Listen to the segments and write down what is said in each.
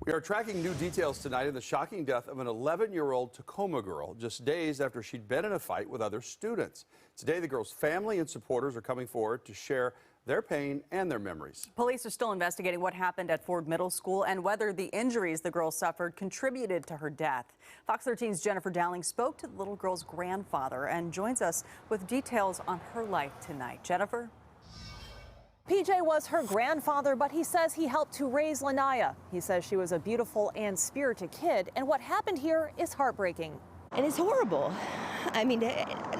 We are tracking new details tonight in the shocking death of an 11-year-old Tacoma girl just days after she'd been in a fight with other students. Today, the girl's family and supporters are coming forward to share their pain and their memories. Police are still investigating what happened at Ford Middle School and whether the injuries the girl suffered contributed to her death. Fox 13's Jennifer Dowling spoke to the little girl's grandfather and joins us with details on her life tonight. Jennifer? PJ was her grandfather, but he says he helped to raise Lanaya. He says she was a beautiful and spirited kid, and what happened here is heartbreaking. And it's horrible. I mean,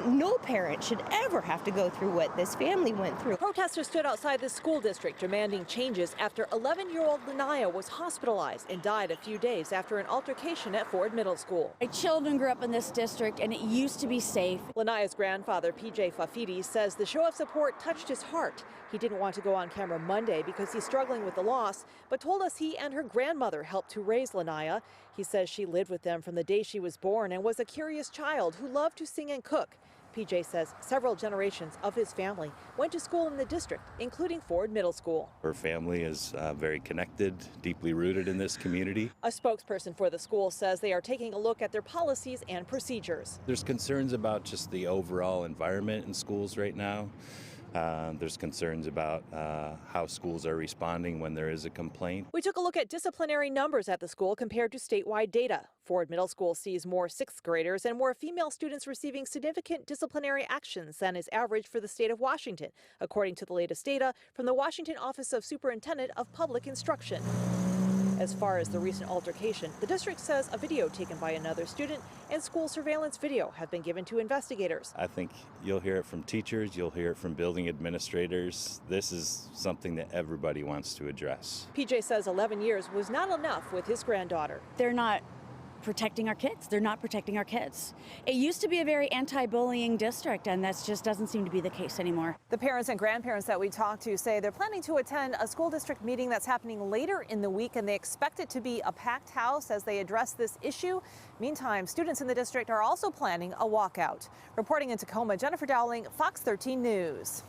no parent should ever have to go through what this family went through. Protesters stood outside the school district demanding changes after 11-year-old Lanaya was hospitalized and died a few days after an altercation at Ford Middle School. My children grew up in this district and it used to be safe. Lanaya's grandfather, PJ Fafidi, says the show of support touched his heart. He didn't want to go on camera Monday because he's struggling with the loss, but told us he and her grandmother helped to raise Lanaya. He says she lived with them from the day she was born and was a curious child who loved to sing and cook. PJ says several generations of his family went to school in the district, including Ford Middle School. Her family is very connected, deeply rooted in this community. A spokesperson for the school says they are taking a look at their policies and procedures. There's concerns about just the overall environment in schools right now. There's concerns about how schools are responding when there is a complaint. We took a look at disciplinary numbers at the school compared to statewide data. Ford Middle School sees more sixth graders and more female students receiving significant disciplinary actions than is average for the state of Washington, according to the latest data from the Washington Office of Superintendent of Public Instruction. As far as the recent altercation, the district says a video taken by another student and school surveillance video have been given to investigators. I think you'll hear it from teachers, you'll hear it from building administrators. This is something that everybody wants to address. PJ says 11 years was not enough with his granddaughter. They're not protecting our kids. They're not protecting our kids. It used to be a very anti-bullying district, and that just doesn't seem to be the case anymore. The parents and grandparents that we talked to say they're planning to attend a school district meeting that's happening later in the week, and they expect it to be a packed house as they address this issue. Meantime, students in the district are also planning a walkout. Reporting in Tacoma, Jennifer Dowling, Fox 13 News.